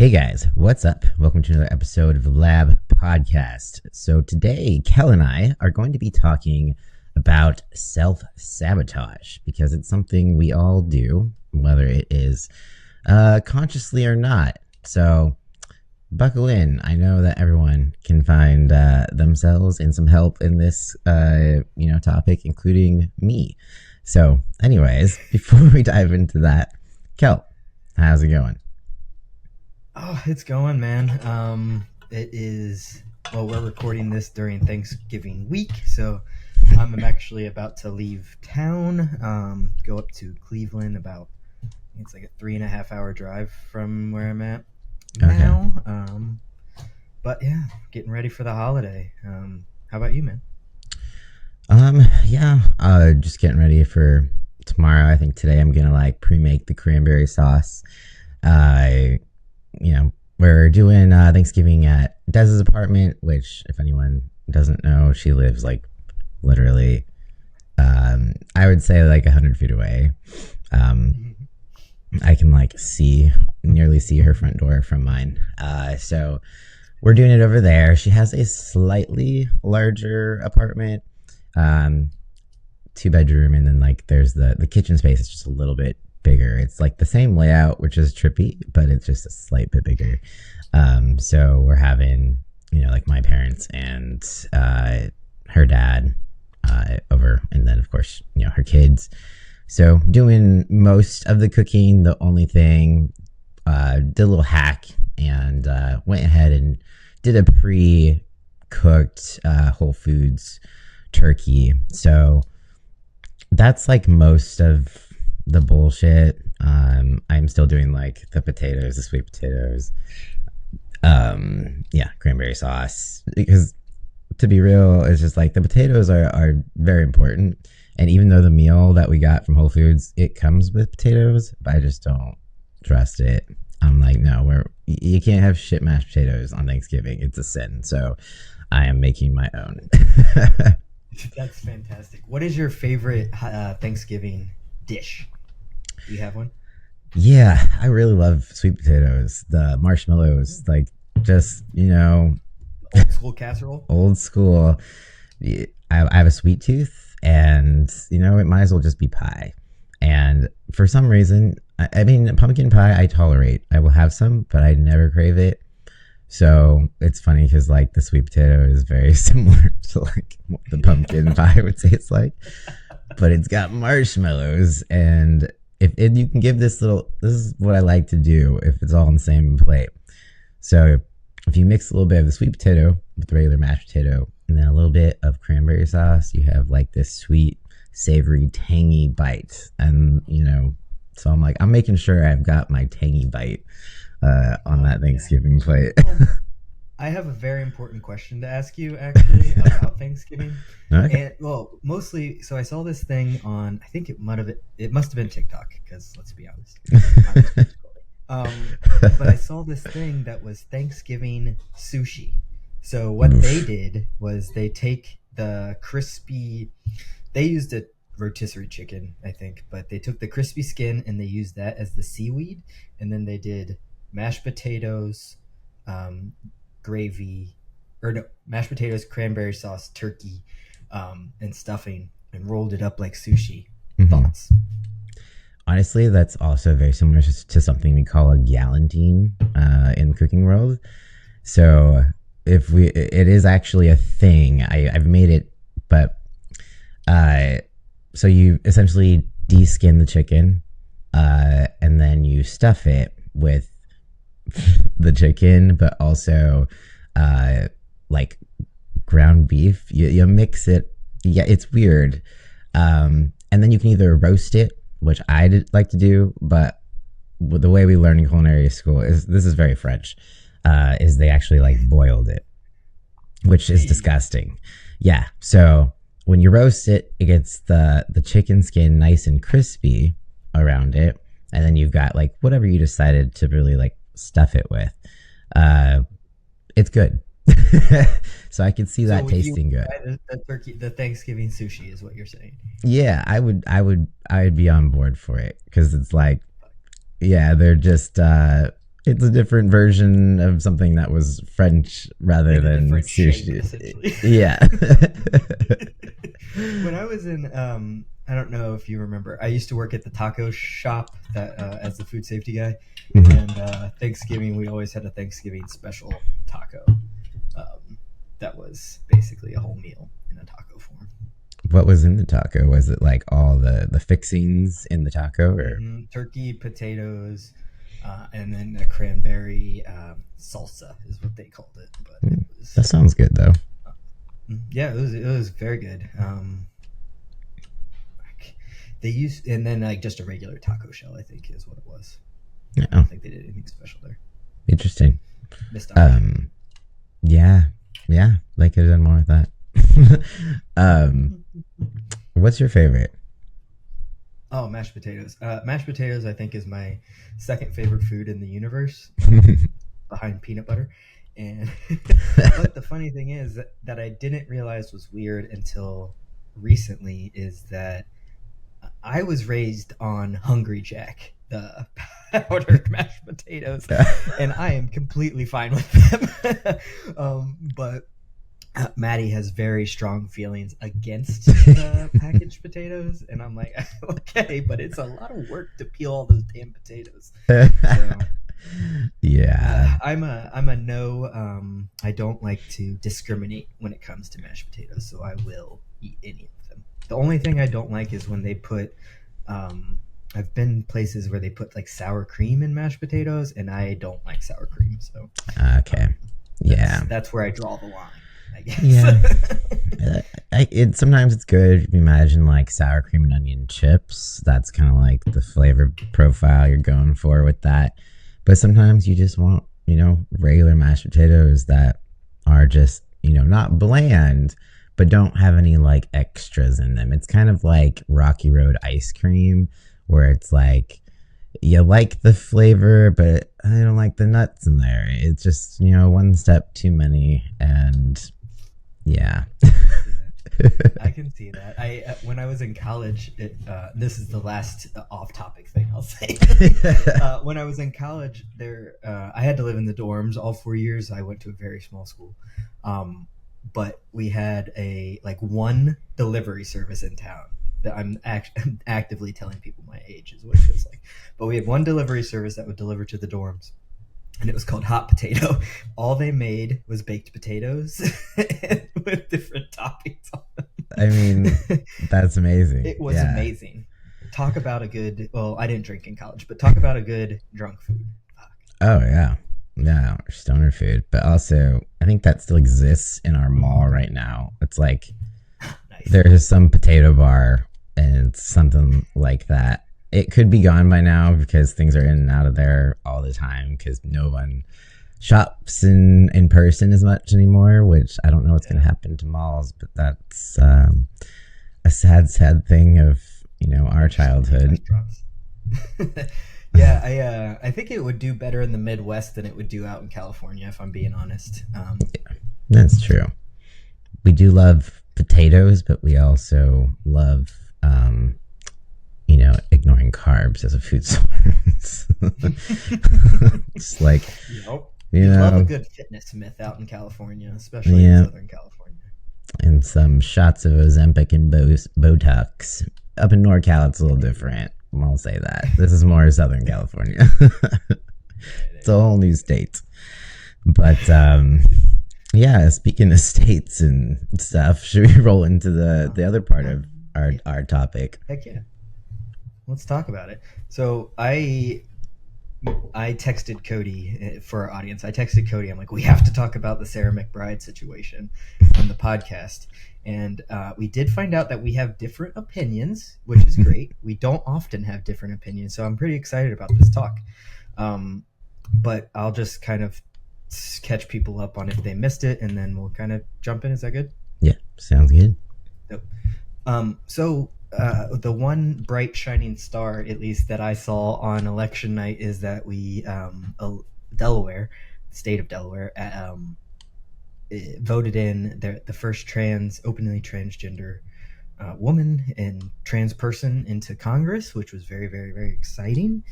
Hey guys, what's up? Welcome to another episode of the Lab Podcast. So today, Kel and I are going to be talking about self-sabotage because it's something we all do, whether it is consciously or not. So buckle in. I know that everyone can find themselves in some help in this topic, including me. So anyways, before we dive into that, Kel, how's it going? Oh, it's going, man. We're recording this during Thanksgiving week, so I'm actually about to leave town, go up to Cleveland it's like a 3.5 hour drive from where I'm at now. Okay. But yeah, getting ready for the holiday. How about you, man? Just getting ready for tomorrow. I think today I'm gonna pre-make the cranberry sauce. We're doing Thanksgiving at Dez's apartment, which, if anyone doesn't know, she lives literally, I would say 100 feet away. I can nearly see her front door from mine. So we're doing it over there. She has a slightly larger apartment, 2-bedroom, and then there's the kitchen space is just a little bit bigger. It's the same layout, which is trippy, but it's just a slight bit bigger. So we're having my parents and her dad over, and then of course her kids. So doing most of the cooking. The only thing, did a little hack and went ahead and did a pre-cooked Whole Foods turkey. So that's most of the bullshit. I'm still doing the potatoes, the sweet potatoes, cranberry sauce, because to be real, it's just the potatoes are very important. And even though the meal that we got from Whole Foods, it comes with potatoes, but I just don't trust it. I'm no, you can't have shit mashed potatoes on Thanksgiving. It's a sin. So I am making my own. That's fantastic. What is your favorite Thanksgiving dish? Do you have one? Yeah, I really love sweet potatoes. The marshmallows, Old school casserole? Old school. I have a sweet tooth, and it might as well just be pie. And for some reason, I mean, pumpkin pie I tolerate. I will have some, but I never crave it. So it's funny because the sweet potato is very similar to what the pumpkin pie would say it's but it's got marshmallows. And if you can give this is what I like to do if it's all on the same plate. So if you mix a little bit of the sweet potato with the regular mashed potato and then a little bit of cranberry sauce, you have this sweet, savory, tangy bite. And so I'm making sure I've got my tangy bite on that Thanksgiving plate. I have a very important question to ask you, actually, about Thanksgiving. Okay. And mostly, so I saw this thing on, I think it must have been TikTok, because let's be honest. But I saw this thing that was Thanksgiving sushi. So what they did was they take the crispy, they used a rotisserie chicken, I think, but they took the crispy skin and they used that as the seaweed, and then they did mashed potatoes, mashed potatoes, cranberry sauce, turkey, and stuffing, and rolled it up like sushi. Mm-hmm. Thoughts? Honestly, that's also very similar to something we call a galantine in the cooking world. So it is actually a thing. I've made it, but so you essentially de-skin the chicken, and then you stuff it with the chicken, but also ground beef. You mix it. Yeah, it's weird. And then you can either roast it, which I like to do, but the way we learn in culinary school this is very French, is they actually boiled it, which is disgusting. Yeah. So when you roast it, it gets the chicken skin nice and crispy around it. And then you've got whatever you decided to really stuff it with. It's good. So I could see that tasting good. The Thanksgiving sushi is what you're saying. Yeah, I would be on board for it, because it's they're just It's a different version of something that was French rather In a than different shape, sushi. essentially. Yeah. When I was in, I don't know if you remember, I used to work at the taco shop that as the food safety guy, Mhm. and Thanksgiving we always had a Thanksgiving special taco. Um, that was basically a whole meal in a taco form. What was in the taco? Was it like all the fixings in the taco, or Turkey, potatoes, and then a cranberry salsa is what they called it. But it was, that sounds good though. yeah, it was very good. They used, and then like just a regular taco shell, I think is what it was. I Yeah, don't think they did anything special there. interesting. Missed opportunity. Um, yeah, yeah, they could have done more with that. What's your favorite? Oh, mashed potatoes. Mashed potatoes, I think, is my second favorite food in the universe, behind peanut butter. And but the funny thing is that I didn't realize was weird until recently is that I was raised on Hungry Jack, the powdered mashed potatoes, and I am completely fine with them. But Maddie has very strong feelings against the packaged potatoes, and I'm like, okay, but it's a lot of work to peel all those damn potatoes. So Yeah. I'm a no. I don't like to discriminate when it comes to mashed potatoes, so I will eat any of them. The only thing I don't like is when they put. Um, I've been places where they put like sour cream in mashed potatoes, and I don't like sour cream, so Okay. that's Yeah. that's where I draw the line, I guess. Yeah. Sometimes it's good if you imagine like sour cream and onion chips. That's kind of like the flavor profile you're going for with that. But sometimes you just want, regular mashed potatoes that are just, not bland, but don't have any like extras in them. It's kind of like Rocky Road ice cream, where it's like you like the flavor, but I don't like the nuts in there. It's just, one step too many. And yeah. I can see that. I when I was in college, this is the last off-topic thing I'll say. When I was in college, I had to live in the dorms all 4 years. I went to a very small school, but we had a like one delivery service in town. That I'm actively telling people my age is what it feels like. But we had one delivery service that would deliver to the dorms, and it was called Hot Potato. All they made was baked potatoes with different toppings on I mean, them. that's amazing. It was Yeah. amazing. Talk about a good. Well, I didn't drink in college, but talk about a good drunk food. Fuck. Oh, yeah. Yeah. Stoner food. But also, I think that still exists in our mall right now. It's like Nice. there's some potato bar and it's something like that. It could be gone by now because things are in and out of there all the time because no one shops in person as much anymore, which I don't know what's going to happen to malls, but that's a sad thing of, our childhood. Yeah, I think it would do better in the Midwest than it would do out in California, if I'm being honest. That's true. We do love potatoes, but we also love, ignoring carbs as a food source. It's like, Yep. you We love a know, good fitness myth out in California, especially in yeah, Southern California. and some shots of Ozempic and Botox. Up in NorCal, it's a little different. I'll say that. This is more Southern California. It's a whole new state. But yeah, speaking of states and stuff, should we roll into the other part of our topic? Heck yeah. Let's talk about it. So I texted Cody for our audience. I texted Cody. I'm like, we have to talk about the Sarah McBride situation on the podcast. And we did find out that we have different opinions, which is great. We don't often have different opinions, so I'm pretty excited about this talk. But I'll just kind of catch people up on if they missed it, and then we'll kind of jump in. Is that good? Yeah, sounds good. Nope. So the one bright shining star, at least that I saw on election night, is that we Delaware, the state of Delaware, voted in the first openly transgender woman and trans person into Congress, which was very, very, very exciting.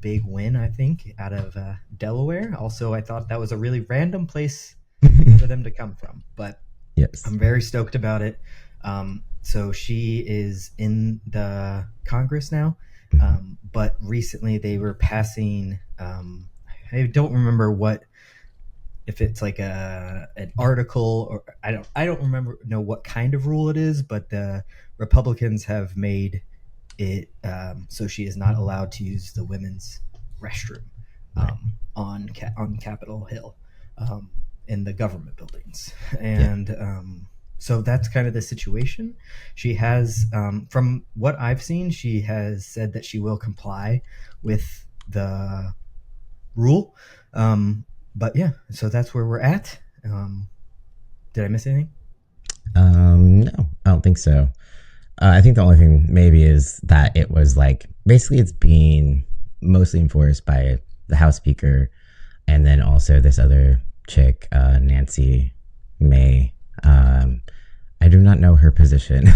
big win, I think, out of Delaware. Also, I thought that was a really random place for them to come from, but Yes. I'm very stoked about it. So she is in the Congress now, but recently they were passing. I don't remember what, if it's like an article, or I don't know what kind of rule it is, but the Republicans have made it so she is not allowed to use the women's restroom Right. on Capitol Hill, in the government buildings, Yeah. and so that's kind of the situation. She has, from what I've seen, she has said that she will comply with the rule. But yeah, so that's where we're at. Did I miss anything? No, I don't think so. I think the only thing maybe is that it was like basically it's being mostly enforced by the House Speaker and then also this other chick, Nancy May. I do not know her position.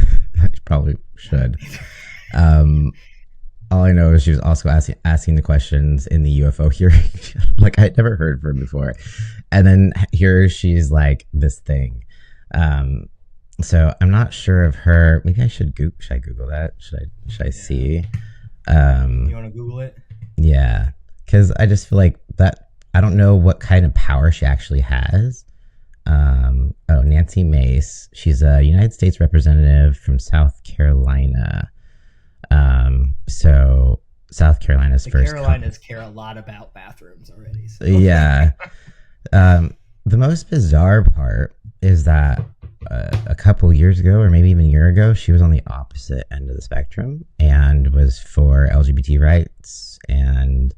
I probably should. Um, all I know is she was also asking the questions in the UFO hearing. Like I'd never heard of her before, and then here she's like this thing. Um, so I'm not sure of her. Maybe I should Google. Should I Google that? Should I see? You want to Google it? Yeah, because I just feel like that. I don't know what kind of power she actually has. Nancy Mace. She's a United States representative from South Carolina. So South Carolina's The first. Carolinas care a lot about bathrooms already. So. Yeah. The most bizarre part is that a couple years ago, or maybe even a year ago, she was on the opposite end of the spectrum and was for LGBT rights and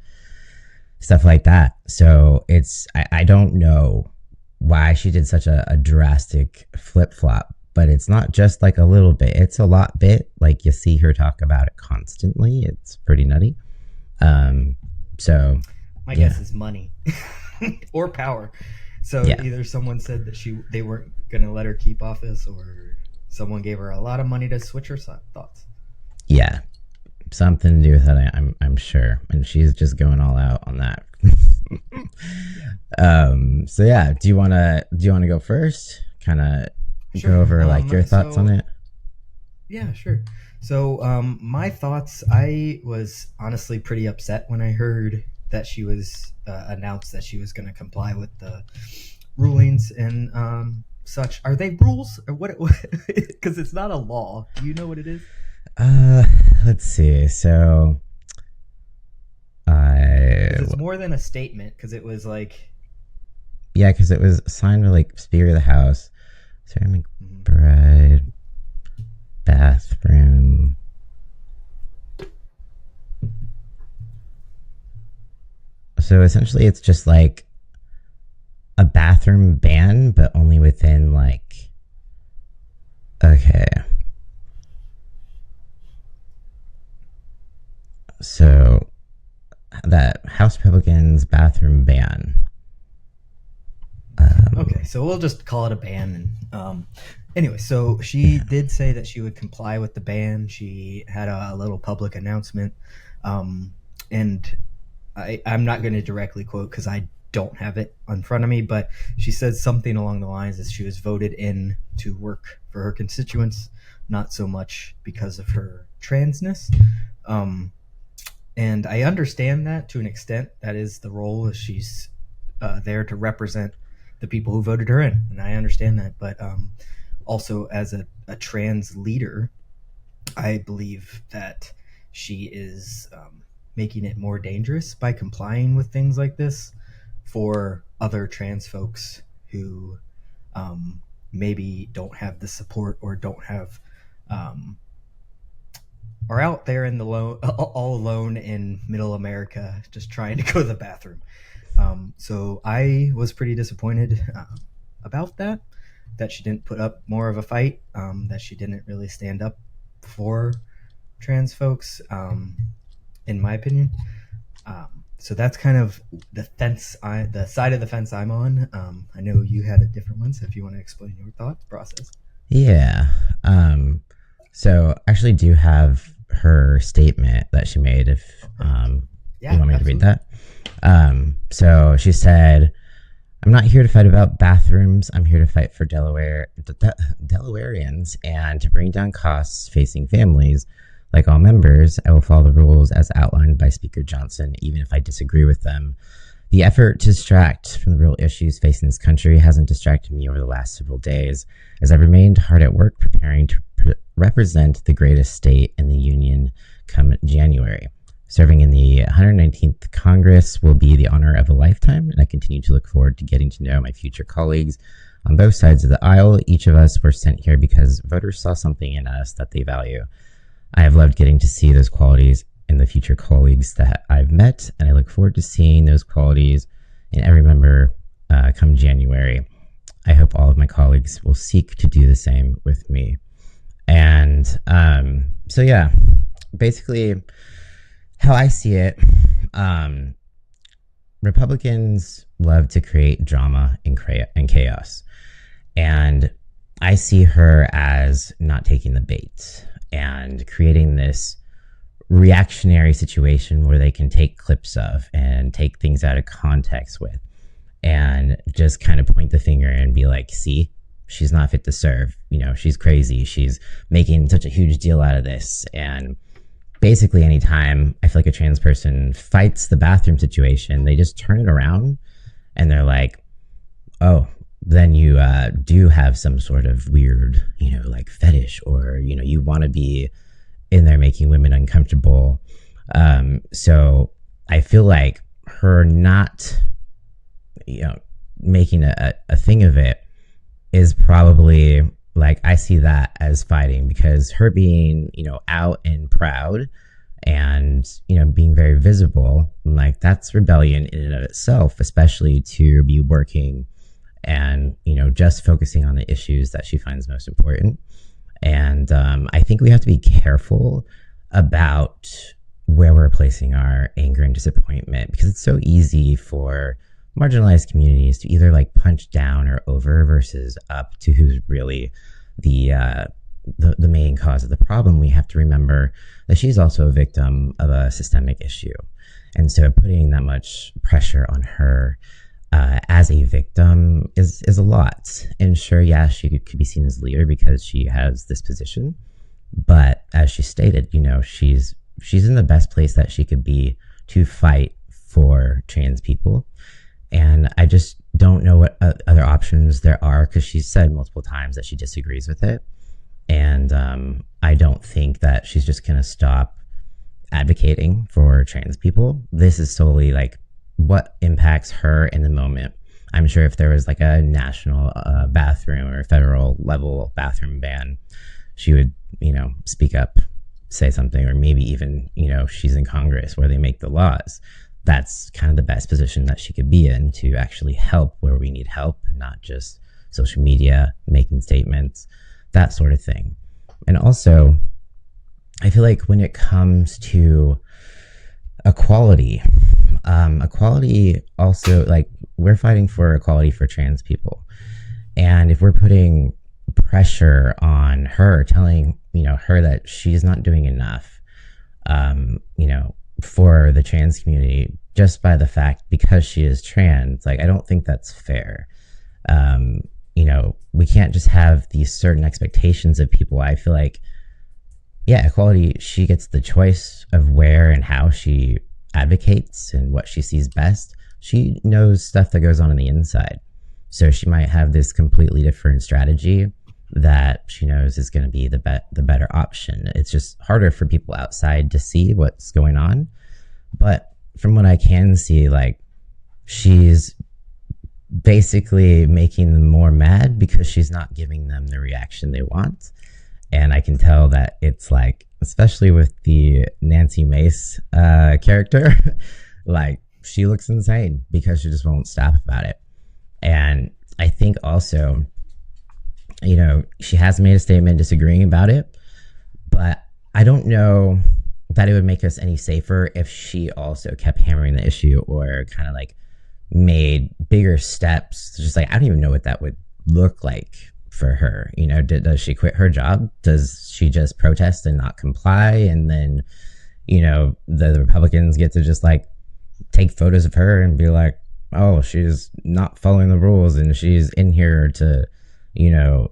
stuff like that. So I don't know why she did such a drastic flip flop, but it's not just like a little bit, it's a lot bit. Like you see her talk about it constantly. It's pretty nutty. So my guess is money or power. So Yeah. either someone said that they weren't going to let her keep office, or someone gave her a lot of money to switch her thoughts. Yeah, something to do with that. I'm sure, and she's just going all out on that. So yeah, do you wanna go first? Kind of Sure. go over like your thoughts on it. Yeah, sure. So my thoughts, I was honestly pretty upset when I heard that she was announced that she was going to comply with the rulings and such. Are they rules or what? Because it's not a law. Do you know what it is? Let's see. So, 'Cause it's more than a statement, because it was like, yeah, because it was signed by like Speaker of the House, Sarah McBride, bathroom. So essentially, it's just like a bathroom ban, but only within like. Okay. So that House Republicans bathroom ban. okay, so we'll just call it a ban. And anyway, so she did say that she would comply with the ban. She had a little public announcement, and I'm not going to directly quote because I don't have it in front of me, but she said something along the lines that she was voted in to work for her constituents, not so much because of her transness. And I understand that to an extent. That is the role. She's there to represent the people who voted her in, and I understand that. But also, as a trans leader, I believe that she is making it more dangerous by complying with things like this for other trans folks who maybe don't have the support or don't have are out there in the all alone in middle America just trying to go to the bathroom. So I was pretty disappointed about that she didn't put up more of a fight, that she didn't really stand up for trans folks, in my opinion. So that's kind of the side of the fence I'm on. I know you had a different one, so if you want to explain your thought process. Yeah. So I actually do have her statement that she made. If You Yeah, want me to read absolutely. that? So she said, I'm not here to fight about bathrooms. I'm here to fight for Delawareans and to bring down costs facing families. Like all members, I will follow the rules as outlined by Speaker Johnson, even if I disagree with them. The effort to distract from the real issues facing this country hasn't distracted me over the last several days, as I've remained hard at work preparing to represent the greatest state in the Union come January. Serving in the 119th Congress will be the honor of a lifetime, and I continue to look forward to getting to know my future colleagues on both sides of the aisle. Each of us were sent here because voters saw something in us that they value. I have loved getting to see those qualities in the future colleagues that I've met, and I look forward to seeing those qualities in every member come January. I hope all of my colleagues will seek to do the same with me. And so, yeah, basically, how I see it, um, Republicans love to create drama and chaos. And I see her as not taking the bait and creating this reactionary situation where they can take clips of and take things out of context with and just kind of point the finger and be like, see, she's not fit to serve. You know, she's crazy. She's making such a huge deal out of this. And basically, anytime I feel like a trans person fights the bathroom situation, they just turn it around and they're like, oh, then you do have some sort of weird, like fetish, or, you want to be in there making women uncomfortable. So I feel like her not, making a thing of it is probably like, I see that as fighting, because her being, out and proud and, being very visible, like that's rebellion in and of itself, especially to be working and, just focusing on the issues that she finds most important. And I think we have to be careful about where we're placing our anger and disappointment, because it's so easy for marginalized communities to either like punch down or over versus up to who's really the main cause of the problem. We have to remember that she's also a victim of a systemic issue. And so putting that much pressure on her as a victim is a lot. And sure, yeah, she could be seen as a leader because she has this position. But as she stated, she's in the best place that she could be to fight for trans people. And I just don't know what other options there are, because she's said multiple times that she disagrees with it. And I don't think that she's just going to stop advocating for trans people. This is solely like what impacts her in the moment. I'm sure if there was like a national bathroom or federal level bathroom ban, she would, speak up, say something, or maybe even, she's in Congress where they make the laws. That's kind of the best position that she could be in to actually help where we need help, not just social media, making statements, that sort of thing. And also, I feel like when it comes to equality also, like, we're fighting for equality for trans people. And if we're putting pressure on her, telling, her that she's not doing enough, for the trans community, just by the fact because she is trans, like, I don't think that's fair. We can't just have these certain expectations of people. I feel like, yeah, equality, she gets the choice of where and how she advocates and what she sees best. She knows stuff that goes on the inside. So she might have this completely different strategy that she knows is going to be the better option. It's just harder for people outside to see what's going on. But from what I can see, like, she's basically making them more mad because she's not giving them the reaction they want. And I can tell that it's like, especially with the Nancy Mace character, like, she looks insane because she just won't stop about it. And I think also, she has made a statement disagreeing about it, but I don't know that it would make us any safer if she also kept hammering the issue, or kind of like made bigger steps. Just like, I don't even know what that would look like for her. Does she quit her job? Does she just protest and not comply? And then, the Republicans get to just like take photos of her and be like, oh, she's not following the rules and she's in here to,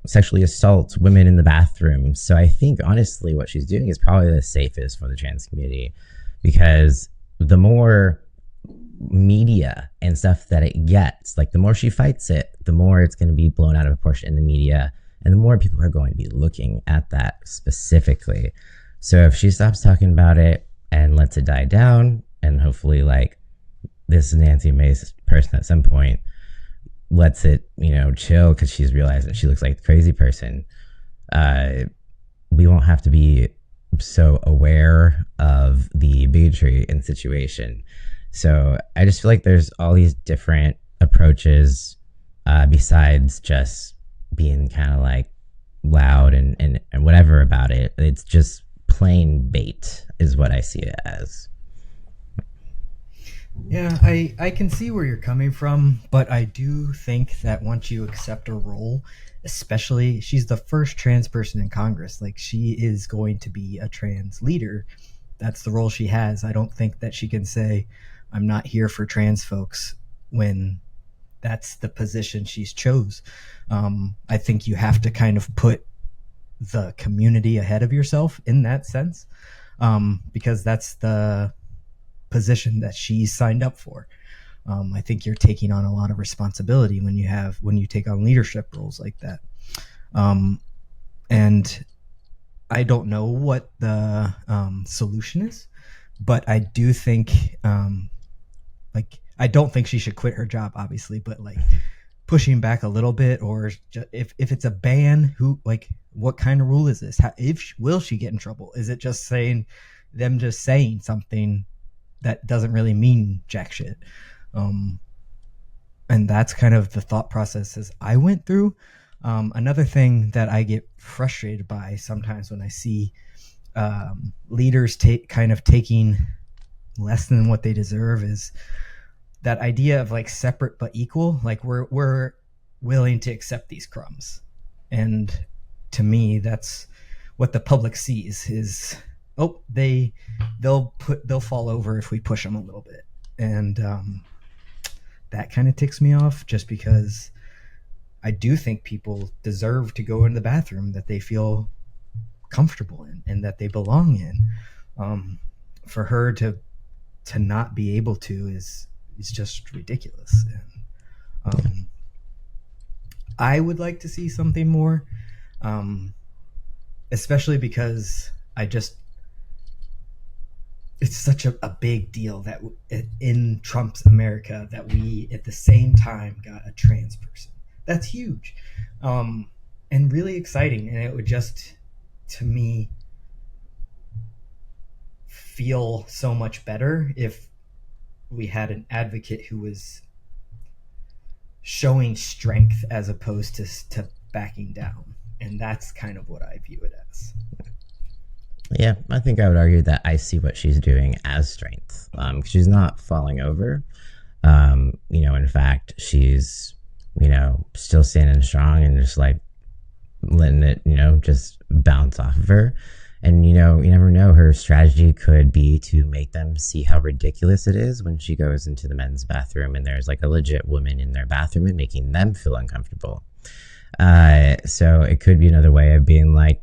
sexually assault women in the bathroom. So I think honestly what she's doing is probably the safest for the trans community, because the more media and stuff that it gets, like the more she fights it, the more it's going to be blown out of proportion in the media, and the more people are going to be looking at that specifically. So if she stops talking about it and lets it die down, and hopefully like this Nancy Mace person at some point lets it, chill because she's realizing she looks like a crazy person, we won't have to be so aware of the bigotry in the situation. So I just feel like there's all these different approaches besides just being kind of like loud and whatever about it. It's just plain bait is what I see it as. Yeah, I can see where you're coming from, but I do think that once you accept a role, especially she's the first trans person in Congress, like she is going to be a trans leader. That's the role she has. I don't think that she can say, I'm not here for trans folks when that's the position she's chose. I think you have to kind of put the community ahead of yourself in that sense, because that's the position that she signed up for. I think you're taking on a lot of responsibility when you take on leadership roles like that. And I don't know what the solution is, but I do think, I don't think she should quit her job, obviously, but like pushing back a little bit, or if it's a ban, what kind of rule is this? Will she get in trouble? Is it just saying something that doesn't really mean jack shit? And that's kind of the thought processes I went through. Another thing that I get frustrated by sometimes when I see leaders taking less than what they deserve is that idea of like separate but equal. Like we're willing to accept these crumbs, and to me that's what the public sees is, they'll fall over if we push them a little bit. And that kind of ticks me off, just because I do think people deserve to go in the bathroom that they feel comfortable in and that they belong in. For her to not be able to is just ridiculous. And I would like to see something more, especially because it's such a big deal that in Trump's America that we at the same time got a trans person. That's huge, and really exciting. And it would just, to me, feel so much better if we had an advocate who was showing strength as opposed to backing down. And that's kind of what I view it as. Yeah, I think I would argue that I see what she's doing as strength. She's not falling over. In fact, she's, still standing strong and just like letting it, just bounce off of her. And, you never know, her strategy could be to make them see how ridiculous it is when she goes into the men's bathroom and there's like a legit woman in their bathroom and making them feel uncomfortable. So it could be another way of being like,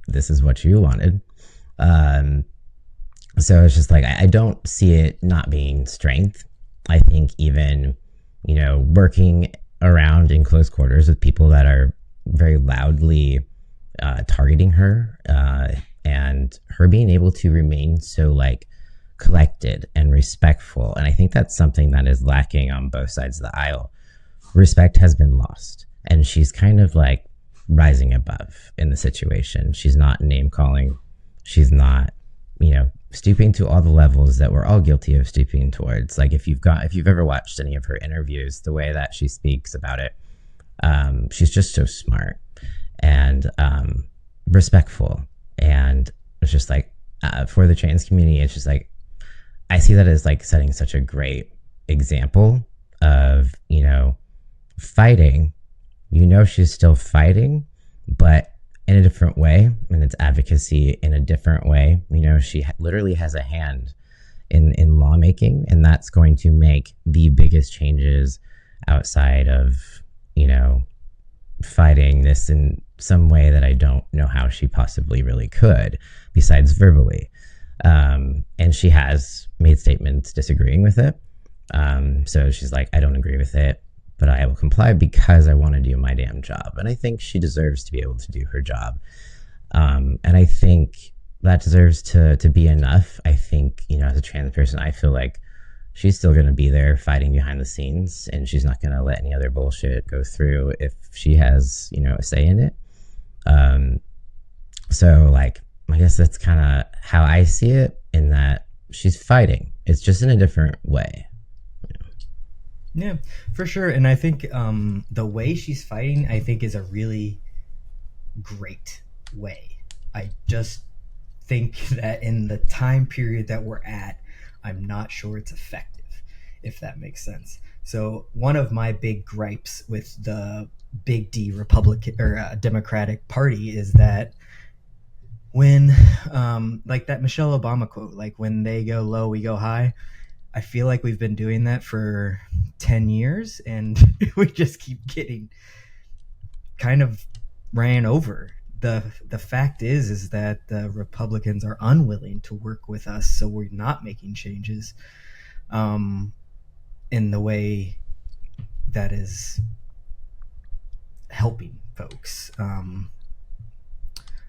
this is what you wanted. So it's just like, I don't see it not being strength. I think even, working around in close quarters with people that are very loudly targeting her, and her being able to remain so like collected and respectful. And I think that's something that is lacking on both sides of the aisle. Respect has been lost, and she's kind of like rising above in the situation. She's not name calling. She's not, stooping to all the levels that we're all guilty of stooping towards. Like if you've ever watched any of her interviews, the way that she speaks about it, she's just so smart and respectful. And it's just like, for the trans community, it's just like, I see that as like setting such a great example of, fighting. She's still fighting, but in a different way, and it's advocacy in a different way. You know, she literally has a hand in lawmaking, and that's going to make the biggest changes outside of, you know, fighting this in some way that I don't know how she possibly really could, besides verbally. And she has made statements disagreeing with it. So she's like, I don't agree with it, but I will comply because I want to do my damn job. And I think she deserves to be able to do her job. And I think that deserves to be enough. I think, you know, as a trans person, I feel like she's still going to be there fighting behind the scenes, and she's not going to let any other bullshit go through if she has, you know, a say in it. So like, I guess that's kind of how I see it, in that she's fighting. It's just in a different way. Yeah, for sure. And I think the way she's fighting, I think, is a really great way. I just think that in the time period that we're at, I'm not sure it's effective, if that makes sense. So one of my big gripes with the big D Republican or Democratic Party is that when, like that Michelle Obama quote, like when they go low, we go high. I feel like we've been doing that for 10 years and we just keep getting kind of ran over. The fact is that the Republicans are unwilling to work with us, so we're not making changes in the way that is helping folks.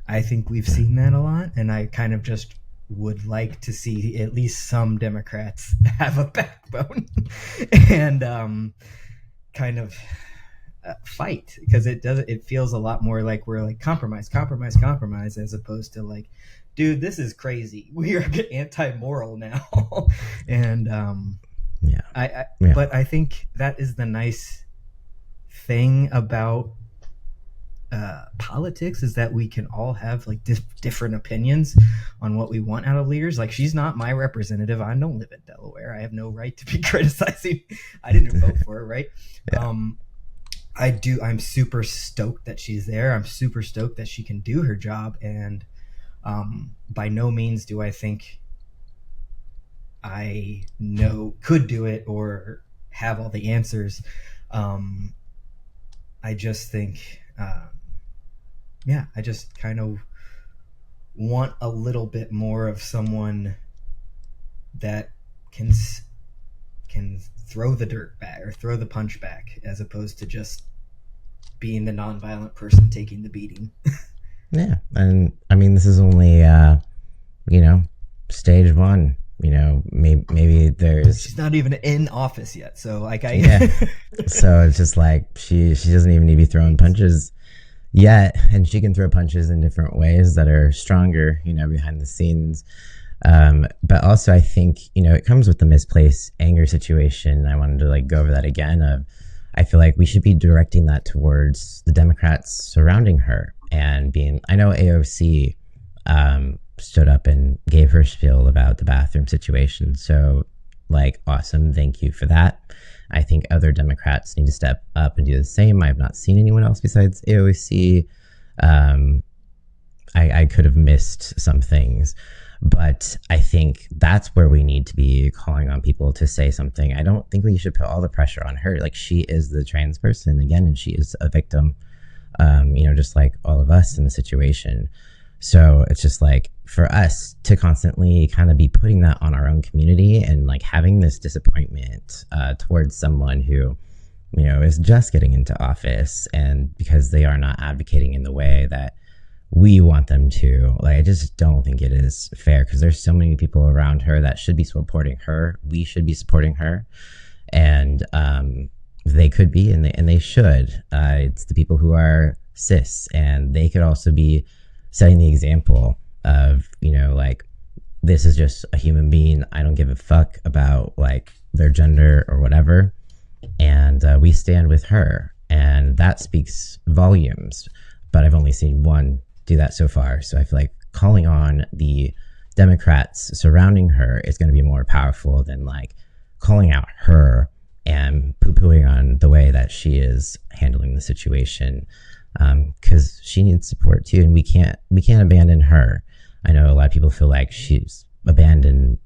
I think we've seen that a lot, and I kind of just would like to see at least some Democrats have a backbone and kind of fight, because it feels a lot more like we're like compromise, as opposed to like, dude, this is crazy, we are anti-moral now. And but I think that is the nice thing about politics, is that we can all have like different opinions on what we want out of leaders. Like, she's not my representative. I don't live in Delaware. I have no right to be criticizing. I didn't vote for her, right? Yeah. I'm super stoked that she's there. I'm super stoked that she can do her job. And by no means do I think I could do it or have all the answers. I just think, I just kind of want a little bit more of someone that can throw the dirt back or throw the punch back, as opposed to just being the nonviolent person taking the beating. Yeah. And I mean, this is only, stage one. You know, maybe there's... She's not even in office yet, so like So it's just like she doesn't even need to be throwing punches yet, and she can throw punches in different ways that are stronger, you know, behind the scenes. But also, I think, you know, it comes with the misplaced anger situation. I wanted to like go over that again. I feel like we should be directing that towards the Democrats surrounding her, and being... I know AOC stood up and gave her spiel about the bathroom situation. So, like, awesome. Thank you for that. I think other Democrats need to step up and do the same. I have not seen anyone else besides AOC. I could have missed some things, but I think that's where we need to be calling on people to say something. I don't think we should put all the pressure on her. Like, she is the trans person again, and she is a victim, just like all of us in the situation. So it's just like, for us to constantly kind of be putting that on our own community, and like having this disappointment towards someone who, you know, is just getting into office, and because they are not advocating in the way that we want them to. Like, I just don't think it is fair, because there's so many people around her that should be supporting her. We should be supporting her, and they could be, and they should. It's the people who are cis, and they could also be setting the example of, you know, like, this is just a human being. I don't give a fuck about like their gender or whatever. And we stand with her, and that speaks volumes. But I've only seen one do that so far. So I feel like calling on the Democrats surrounding her is going to be more powerful than like calling out her and poo-pooing on the way that she is handling the situation. because she needs support too, and we can't abandon her. I know a lot of people feel like she's abandoned,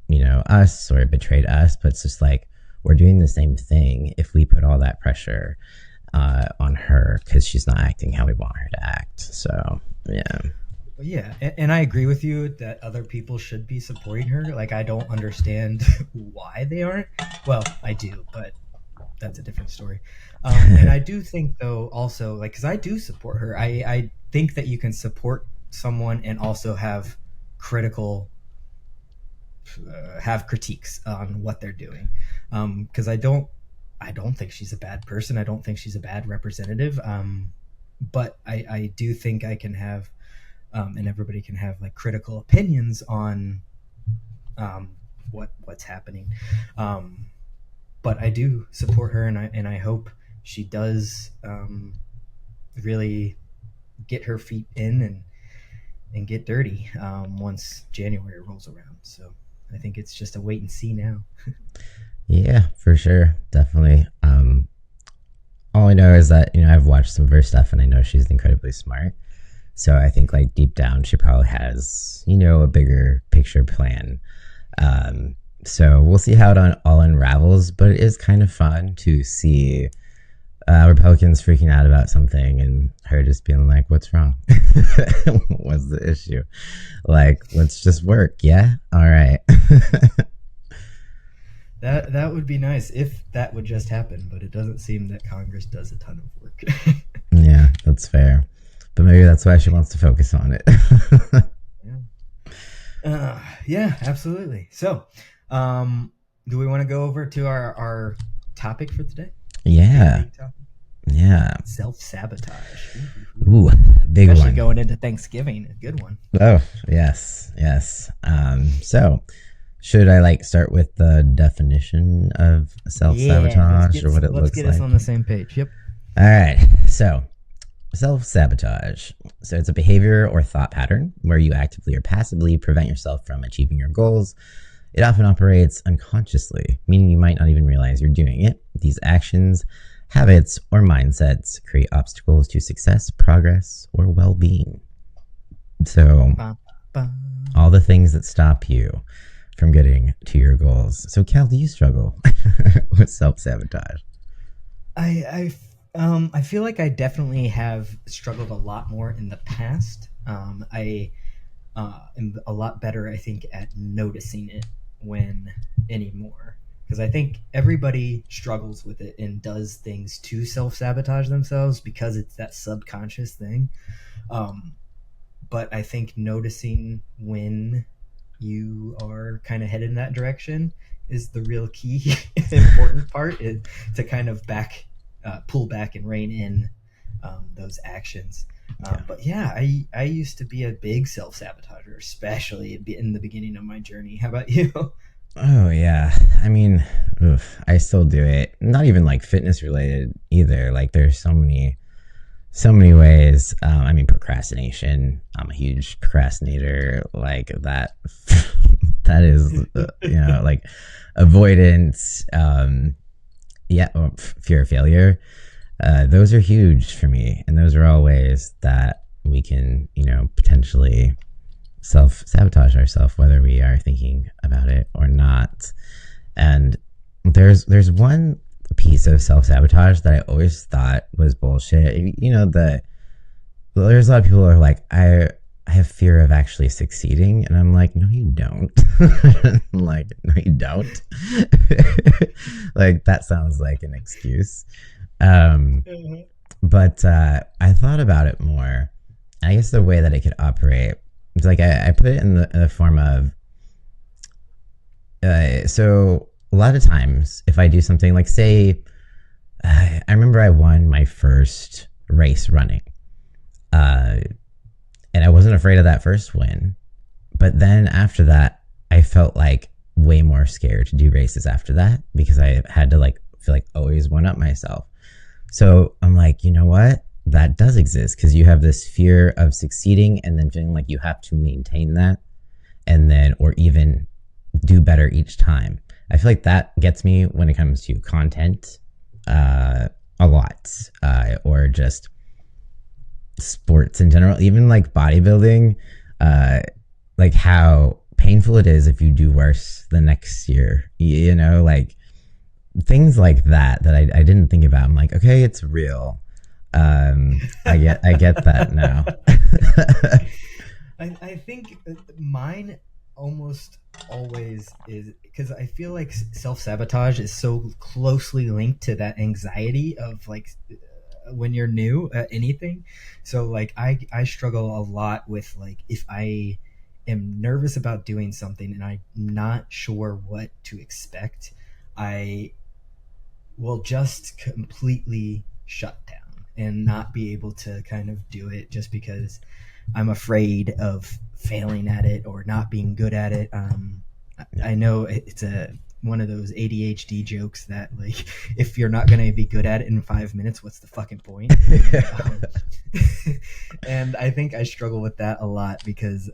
us or betrayed us, but it's just like we're doing the same thing if we put all that pressure on her because she's not acting how we want her to act. So yeah. Yeah, and I agree with you that other people should be supporting her. Like, I don't understand why they aren't. Well, I do, but that's a different story. And I do think, though, also, like, because I do support her. I think that you can support someone and also have critiques on what they're doing. Because I don't think she's a bad person. I don't think she's a bad representative. But I do think I can have. And everybody can have like critical opinions on what's happening. But I do support her, and I hope she does really get her feet in and get dirty once January rolls around. So I think it's just a wait and see now. Yeah, for sure, definitely. All I know is that I've watched some of her stuff, and I know she's incredibly smart. So I think like deep down, she probably has, a bigger picture plan. So we'll see how it all unravels, but it is kind of fun to see Republicans freaking out about something and her just being like, what's wrong? What's the issue? Like, let's just work. Yeah. All right. That would be nice if that would just happen, but it doesn't seem that Congress does a ton of work. Yeah, that's fair. But maybe that's why she wants to focus on it. Yeah, absolutely. So, do we want to go over to our topic for today? Yeah. Yeah. Self-sabotage. Ooh, big Especially one. going into Thanksgiving, a good one. Oh, yes. So, should I start with the definition of self-sabotage or what it looks like? Let's get us on the same page. Yep. All right. So, self-sabotage. So it's a behavior or thought pattern where you actively or passively prevent yourself from achieving your goals. It often operates unconsciously, meaning you might not even realize you're doing it. These actions, habits, or mindsets create obstacles to success, progress, or well-being. So all the things that stop you from getting to your goals. So Kel, do you struggle with self-sabotage? I feel like I definitely have struggled a lot more in the past. I am a lot better, I think, at noticing it when anymore. Because I think everybody struggles with it and does things to self-sabotage themselves because it's that subconscious thing. But I think noticing when you are kind of headed in that direction is the real key important part, is to kind of pull back and rein in those actions. But yeah, I used to be a big self-sabotager, especially in the beginning of my journey. How about you? Oh yeah, I mean, I still do it. Not even like fitness related either. Like there's so many ways. I mean, procrastination. I'm a huge procrastinator. Like that. That is, like avoidance. Fear of failure. Those are huge for me, and those are all ways that we can, potentially self-sabotage ourselves, whether we are thinking about it or not. And there's one piece of self-sabotage that I always thought was bullshit. There's a lot of people who are like, I have fear of actually succeeding, and I'm like, no you don't. Like, no you don't. Like that sounds like an excuse. But I thought about it more. I guess the way that it could operate, it's like I put it in the form of so a lot of times if I do something like, say, I remember I won my first race running, and I wasn't afraid of that first win, but then after that I felt like way more scared to do races after that because I had to feel like always one up myself. So I'm like, you know what? That does exist, because you have this fear of succeeding and then feeling like you have to maintain that and then, or even do better each time. I feel like that gets me when it comes to content a lot, or just sports in general, even like bodybuilding, uh, like how painful it is if you do worse the next year. You know, like things like that I didn't think about. I'm like, okay, it's real. I get that now. I think mine almost always is because I feel like self-sabotage is so closely linked to that anxiety of like when you're new at anything. So like I struggle a lot with like if I am nervous about doing something and I'm not sure what to expect, I will just completely shut down and not be able to kind of do it just because I'm afraid of failing at it or not being good at it. I know it's a one of those ADHD jokes that like if you're not going to be good at it in 5 minutes, what's the fucking point? And I think I struggle with that a lot because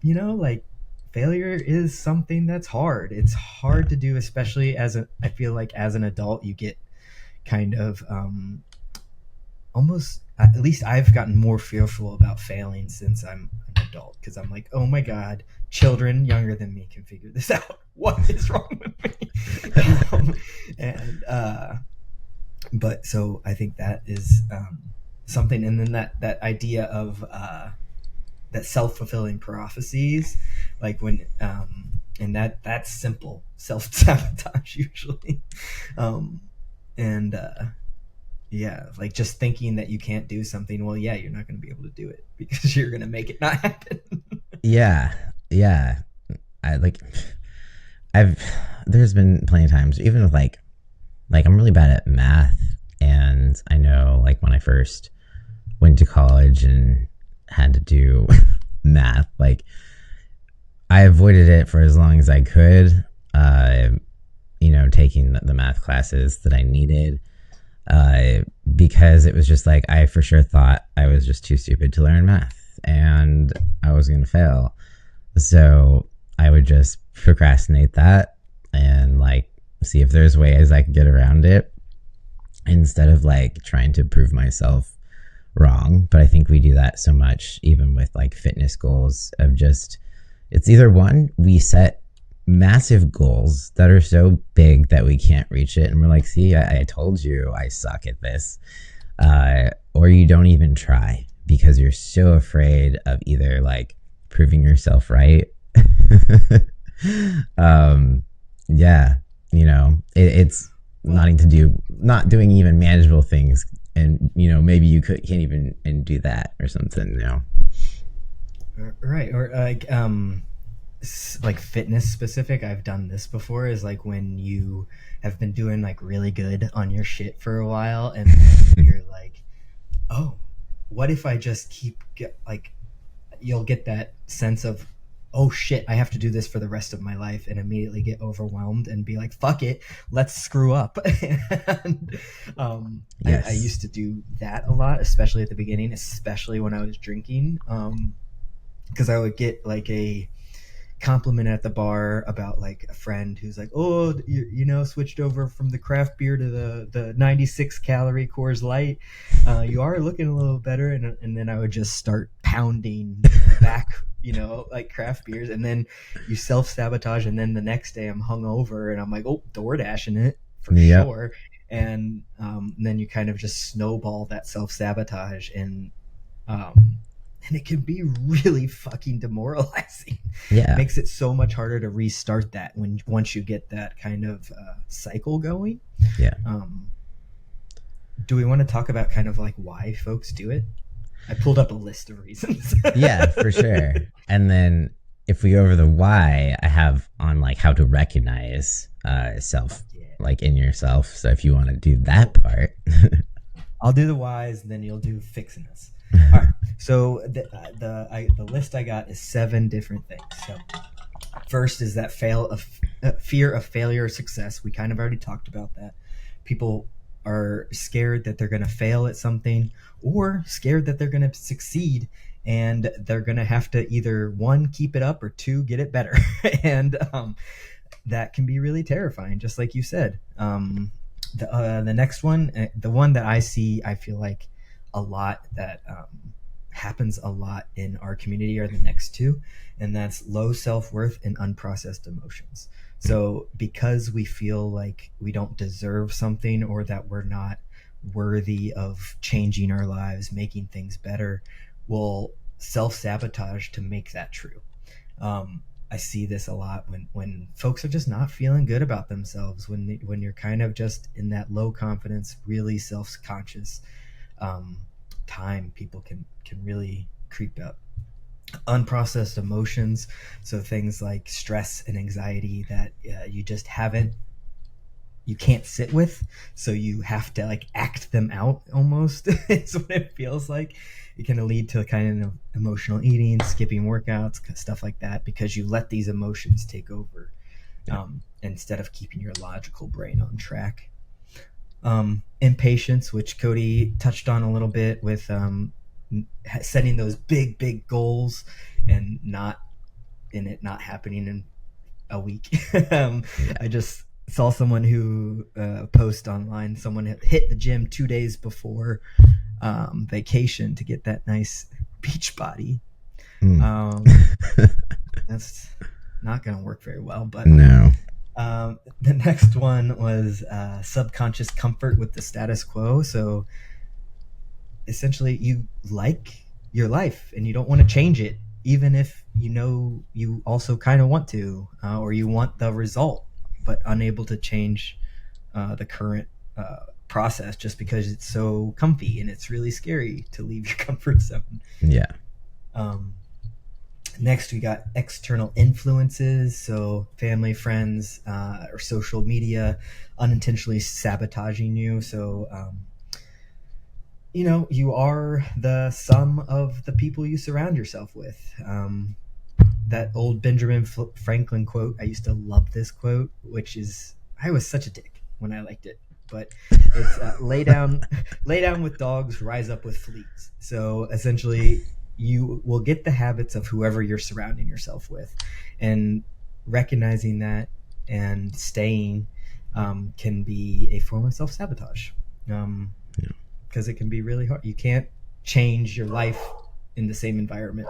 like failure is something that's hard. It's hard to do, especially I feel like as an adult, you get kind of almost, at least I've gotten more fearful about failing since I'm an adult because I'm like, oh my God, children younger than me can figure this out. What is wrong with me? And, but so I think that is something. And then that idea of that self-fulfilling prophecies, like when, and that's simple self-sabotage usually. And, yeah, like just thinking that you can't do something. Well, yeah, you're not going to be able to do it because you're going to make it not happen. Yeah, yeah. I like. There's been plenty of times, even with like I'm really bad at math, and I know like when I first went to college and had to do math, like I avoided it for as long as I could. Taking the math classes that I needed. Because it was just like I for sure thought I was just too stupid to learn math and I was going to fail. So I would just procrastinate that and like see if there's ways I could get around it instead of like trying to prove myself wrong. But I think we do that so much, even with like fitness goals of just, it's either one, we set massive goals that are so big that we can't reach it and we're like, see, I told you I suck at this, or you don't even try because you're so afraid of either like proving yourself right. Yeah, it's not doing even manageable things, and maybe you can't even and do that or something, Right, or like fitness specific, I've done this before, is like when you have been doing like really good on your shit for a while and then you're like, oh, what if I just you'll get that sense of, oh shit, I have to do this for the rest of my life, and immediately get overwhelmed and be like, fuck it, let's screw up. And Yes. I used to do that a lot, especially at the beginning, especially when I was drinking, because I would get like a compliment at the bar about like a friend who's like, oh, switched over from the craft beer to the 96 calorie Coors Light, you are looking a little better, and then I would just start pounding back like craft beers, and then you self-sabotage, and then the next day I'm hungover and I'm like, oh, door dashing it for sure. And then you kind of just snowball that self-sabotage, and it can be really fucking demoralizing. Yeah. It makes it so much harder to restart that once you get that kind of cycle going. Yeah. Do we want to talk about kind of like why folks do it? I pulled up a list of reasons. Yeah, for sure. And then if we go over the why, I have on like how to recognize self, like in yourself. So if you want to do that part, I'll do the whys, and then you'll do fixing this. All right. So the list I got is 7 different things. So first is that fear of failure or success. We kind of already talked about that. People are scared that they're going to fail at something, or scared that they're going to succeed, and they're going to have to either 1, keep it up, or 2, get it better. And that can be really terrifying, just like you said. The next one, the one that I see, I feel like a lot that happens a lot in our community are the next two, and that's low self-worth and unprocessed emotions. So because we feel like we don't deserve something, or that we're not worthy of changing our lives, making things better, we'll self-sabotage to make that true. I see this a lot when folks are just not feeling good about themselves, when you're kind of just in that low confidence, really self-conscious time, people can really creep up. Unprocessed emotions, so things like stress and anxiety that you can't sit with, so you have to like act them out almost. It's what it feels like. It can lead to kind of emotional eating, skipping workouts, stuff like that, because you let these emotions take over, instead of keeping your logical brain on track. Impatience, which Cody touched on a little bit, with setting those big goals and not happening in a week. I just saw someone who post online, someone hit the gym 2 days before vacation to get that nice beach body. That's not going to work very well, but no. The next one was subconscious comfort with the status quo. So essentially, you like your life and you don't want to change it, even if you know you also kind of want to, or you want the result, but unable to change the current process just because it's so comfy, and it's really scary to leave your comfort zone. Yeah. Next, we got external influences, so family, friends, or social media unintentionally sabotaging you. So, you are the sum of the people you surround yourself with. That old Benjamin Franklin quote, I used to love this quote, which is, I was such a dick when I liked it, but it's lay down with dogs, rise up with fleas. So essentially, you will get the habits of whoever you're surrounding yourself with, and recognizing that and staying can be a form of self-sabotage, because it can be really hard. You can't change your life in the same environment.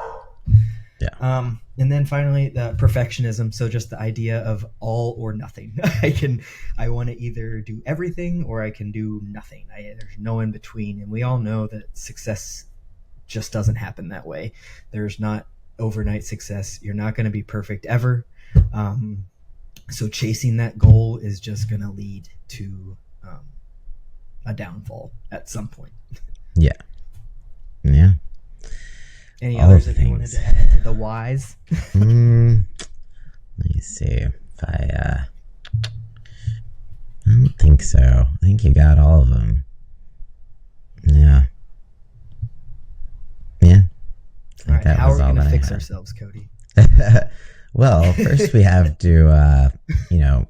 Yeah. And then finally, the perfectionism. So just the idea of all or nothing. I want to either do everything or I can do nothing. There's no in between. And we all know that success just doesn't happen that way. There's not overnight success. You're not going to be perfect ever. So chasing that goal is just going to lead to a downfall at some point. Yeah. Yeah. Any All others that you wanted to add to the whys? Let me see if I don't think so. I think you got all of them. Yeah. Yeah. All right, how are we going to fix ourselves, Cody? Well, first we have to,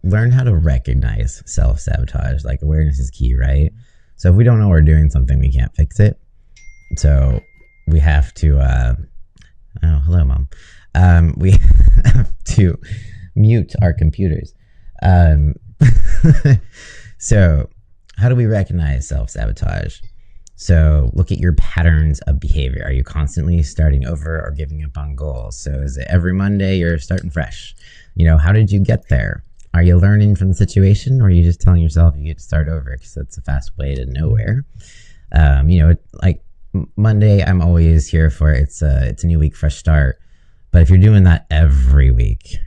learn how to recognize self-sabotage. Like, awareness is key, right? So if we don't know we're doing something, we can't fix it. So we have to, oh, hello, Mom. We have to mute our computers. So how do we recognize self-sabotage? So look at your patterns of behavior. Are you constantly starting over or giving up on goals? So is it every Monday you're starting fresh? How did you get there? Are you learning from the situation, or are you just telling yourself you get to start over because that's a fast way to nowhere? Like Monday, I'm always here for it's a new week, fresh start. But if you're doing that every week,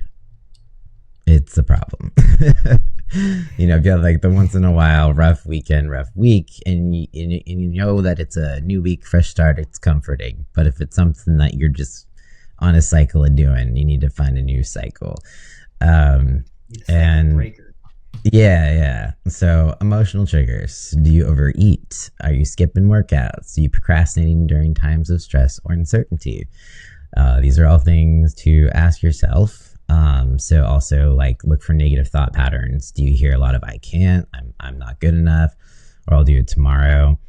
it's a problem. If you have like the once in a while rough weekend, rough week, and you know that it's a new week, fresh start, it's comforting. But if it's something that you're just on a cycle of doing, you need to find a new cycle. Yeah. So emotional triggers. Do you overeat? Are you skipping workouts? Are you procrastinating during times of stress or uncertainty? These are all things to ask yourself. So also like look for negative thought patterns. Do you hear a lot of I can't, I'm not good enough, or I'll do it tomorrow?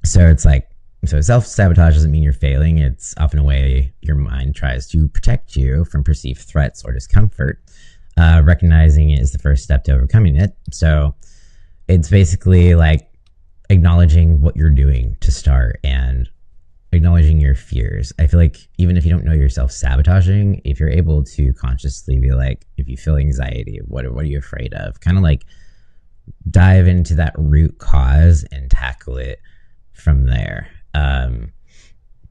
So self-sabotage doesn't mean you're failing. It's often a way your mind tries to protect you from perceived threats or discomfort. Recognizing it is the first step to overcoming it. So it's basically like acknowledging what you're doing to start and acknowledging your fears. I feel like even if you don't know you're self-sabotaging, if you're able to consciously be like, if you feel anxiety, what are you afraid of? Kind of like dive into that root cause and tackle it from there.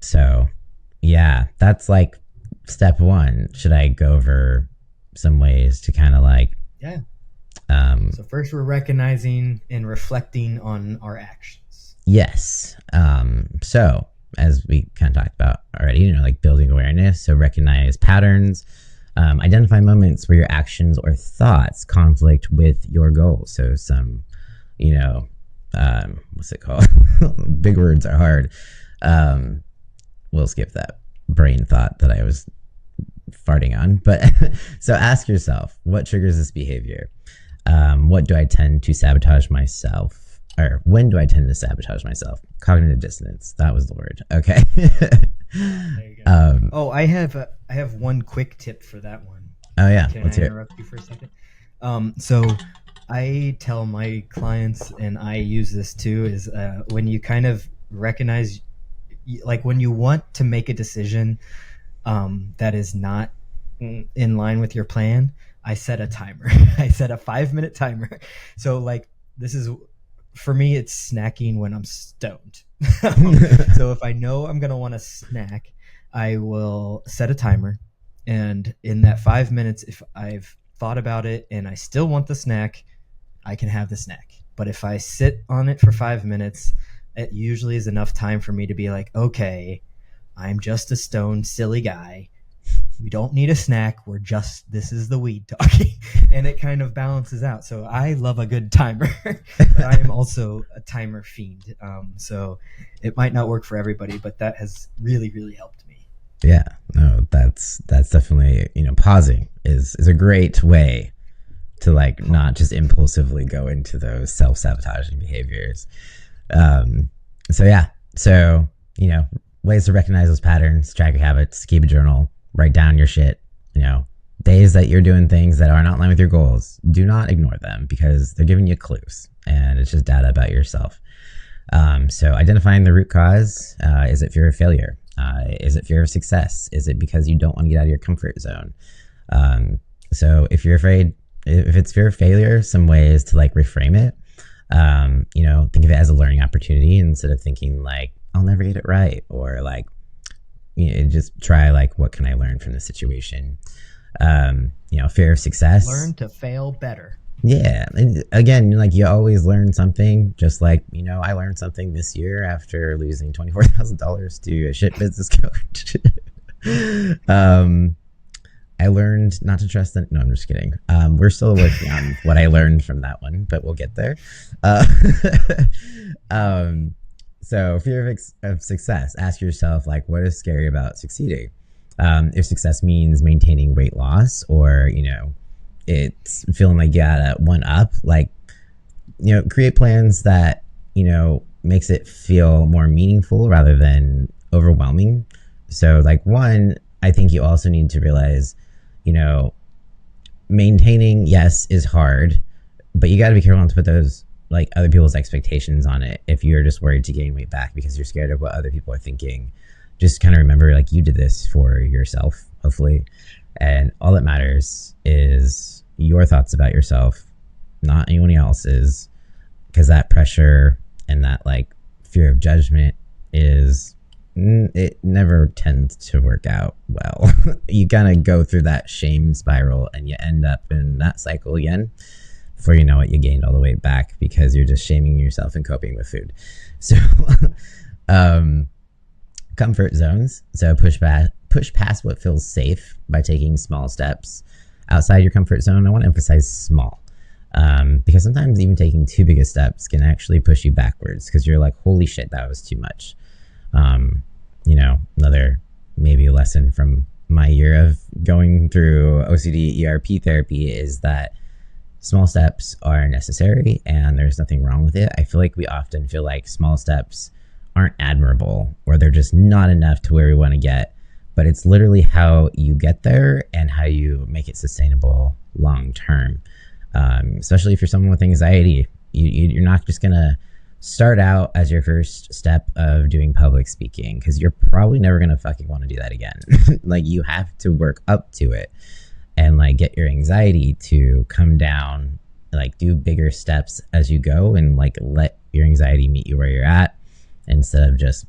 So yeah, that's like step one. Should I go over some ways to kind of like, yeah. So first we're recognizing and reflecting on our actions. Yes. So as we kind of talked about already, like building awareness. So recognize patterns, identify moments where your actions or thoughts conflict with your goals. So some, what's it called? Big words are hard. We'll skip that brain thought that I was farting on. But so ask yourself, what triggers this behavior? What do I tend to sabotage myself? Or when do I tend to sabotage myself? Cognitive dissonance. That was the word. Okay. There you go. I have one quick tip for that one. Oh yeah. Can I interrupt you for a second? So I tell my clients, and I use this too, is when you kind of recognize, like when you want to make a decision that is not in line with your plan, I set a timer. I set a 5-minute timer. So like this is, for me, it's snacking when I'm stoned. So if I know I'm going to want a snack, I will set a timer. And in that 5 minutes, if I've thought about it and I still want the snack, I can have the snack. But if I sit on it for 5 minutes, it usually is enough time for me to be like, okay, I'm just a stoned, silly guy. We don't need a snack. This is the weed talking. And it kind of balances out. So I love a good timer, but I am also a timer fiend. So it might not work for everybody, but that has really, really helped me. Yeah, no, that's definitely, pausing is a great way to like not just impulsively go into those self-sabotaging behaviors. So yeah, ways to recognize those patterns, track your habits, keep a journal, write down your shit. Days that you're doing things that are not in line with your goals, do not ignore them because they're giving you clues and it's just data about yourself. So identifying the root cause, is it fear of failure? Is it fear of success? Is it because you don't want to get out of your comfort zone? So if you're afraid, if it's fear of failure, some ways to like reframe it, think of it as a learning opportunity instead of thinking like, I'll never get it right, or like, just try like, what can I learn from the situation? Fear of success. Learn to fail better. Yeah. And again, like you always learn something, just like, I learned something this year after losing $24,000 to a shit business coach. I learned not to trust them. No, I'm just kidding. We're still working on what I learned from that one, but we'll get there. So fear of success, ask yourself, like, what is scary about succeeding? If success means maintaining weight loss, or, it's feeling like you gotta one up, like, create plans that, makes it feel more meaningful rather than overwhelming. So like one, I think you also need to realize, maintaining, yes, is hard, but you got to be careful not to put those like other people's expectations on it. If you're just worried to gain weight back because you're scared of what other people are thinking, just kind of remember, like, you did this for yourself, hopefully. And all that matters is your thoughts about yourself, not anyone else's, because that pressure and that like fear of judgment it never tends to work out well. You kind of go through that shame spiral and you end up in that cycle again. Before you know it, you gained all the weight back because you're just shaming yourself and coping with food. So, comfort zones. So push past what feels safe by taking small steps outside your comfort zone. I want to emphasize small, because sometimes even taking too big of steps can actually push you backwards because you're like, holy shit, that was too much. Another maybe lesson from my year of going through OCD ERP therapy is that small steps are necessary and there's nothing wrong with it. I feel like we often feel like small steps aren't admirable or they're just not enough to where we want to get, but it's literally how you get there and how you make it sustainable long term. Especially if you're someone with anxiety, you're not just gonna start out as your first step of doing public speaking, because you're probably never going to fucking want to do that again. Like, you have to work up to it and like get your anxiety to come down, like do bigger steps as you go, and like let your anxiety meet you where you're at, instead of just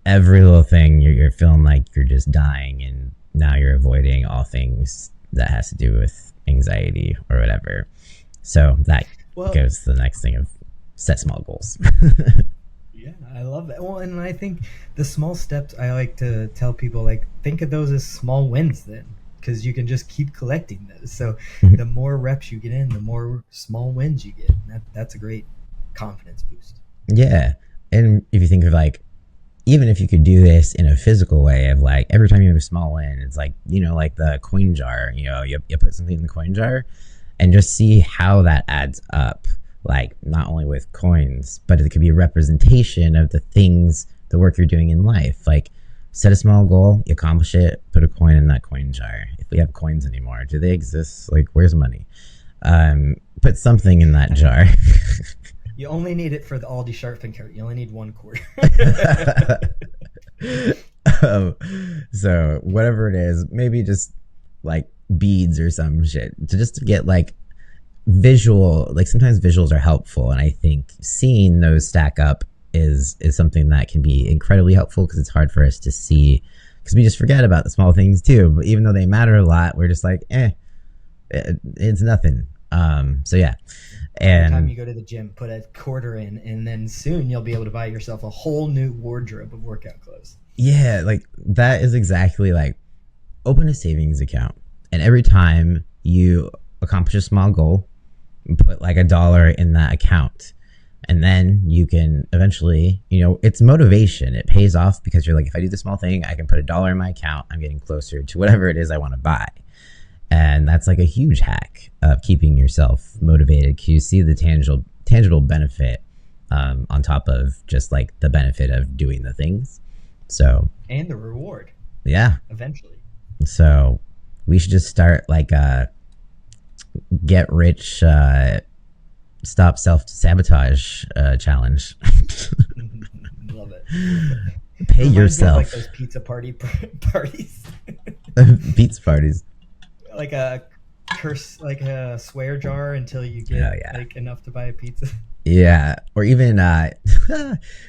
every little thing you're feeling like you're just dying, and now you're avoiding all things that has to do with anxiety or whatever. So that goes to the next thing of set small goals. Yeah, I love that. Well, and I think the small steps, I like to tell people, like, think of those as small wins then, because you can just keep collecting those. So the more reps you get in, the more small wins you get. That's a great confidence boost. Yeah. And if you think of like, even if you could do this in a physical way of like, every time you have a small win, it's like, you know, like the coin jar, you know, you put something in the coin jar and just see how that adds up. Like, not only with coins, but it could be a representation of the things, the work you're doing in life. Like, set a small goal, you accomplish it, put a coin in that coin jar. If we have coins anymore, do they exist? Like, where's money? Put something in that jar. You only need it for the Aldi sharpen cart. You only need 1 quarter. So whatever it is, maybe just like beads or some shit, to get like visual, like sometimes visuals are helpful, and I think seeing those stack up is something that can be incredibly helpful, because it's hard for us to see, because we just forget about the small things too. But even though they matter a lot, we're just like, it's nothing. So yeah. And every time you go to the gym, put a quarter in, and then soon you'll be able to buy yourself a whole new wardrobe of workout clothes. Yeah, like that is exactly like, open a savings account, and every time you accomplish a small goal, put like $1 in that account, and then you can eventually, you know, it's motivation. It pays off, because you're like, if I do the small thing, I can put $1 in my account. I'm getting closer to whatever it is I want to buy. And that's like a huge hack of keeping yourself motivated, because you see the tangible benefit on top of just like the benefit of doing the things. So, and the reward. Yeah. Eventually. So we should just start like a get rich, stop self-sabotage challenge. Love it. Pay yourself. Like those pizza parties. Pizza parties. Like a curse, like a swear jar until you get like enough to buy a pizza. Yeah. Or even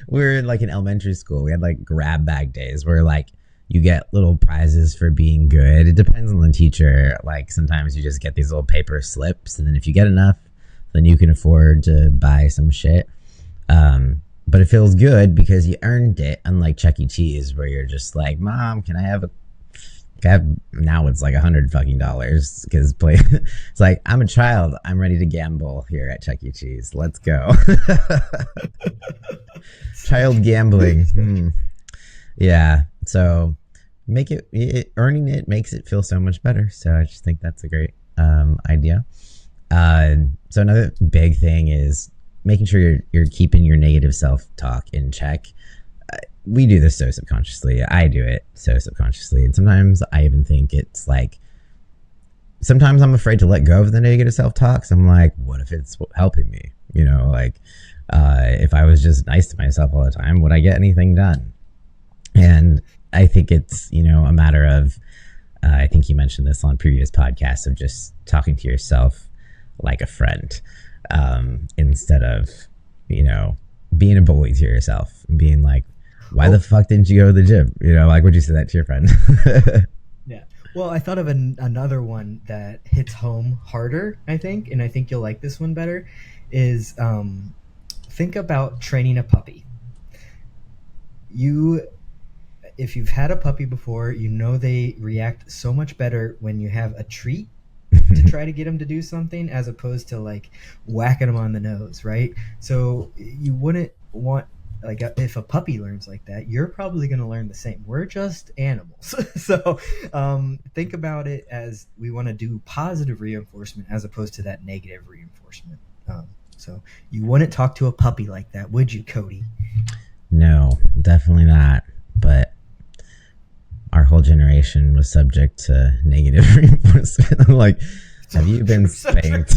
we're like in elementary school, we had like grab bag days where like you get little prizes for being good. It depends on the teacher. Like sometimes you just get these little paper slips, and then if you get enough, then you can afford to buy some shit. But it feels good because you earned it, unlike Chuck E. Cheese, where you're just like, Mom, can I have now it's like $100 fucking dollars, because it's like, I'm a child, I'm ready to gamble here at Chuck E. Cheese. Let's go. Child gambling. Yeah. So earning it makes it feel so much better. So I just think that's a great idea. So another big thing is making sure you're keeping your negative self-talk in check. We do this so subconsciously. I do it so subconsciously. And sometimes I even think it's like, sometimes I'm afraid to let go of the negative self-talk. So I'm like, what if it's helping me? You know, like, if I was just nice to myself all the time, would I get anything done? And I think it's, you know, a matter of, I think you mentioned this on previous podcasts, of just talking to yourself like a friend, instead of, you know, being a bully to yourself and being like, why the fuck didn't you go to the gym? You know, like, would you say that to your friend? Yeah. Well, I thought of another one that hits home harder, I think, and I think you'll like this one better, is think about training a puppy. If you've had a puppy before, you know they react so much better when you have a treat to try to get them to do something, as opposed to like whacking them on the nose, right? So you wouldn't want, like, if a puppy learns like that, you're probably going to learn the same. We're just animals. So think about it as, we want to do positive reinforcement as opposed to that negative reinforcement. So you wouldn't talk to a puppy like that, would you, Cody? No, definitely not. But our whole generation was subject to negative reinforcement. Like, have you been spanked?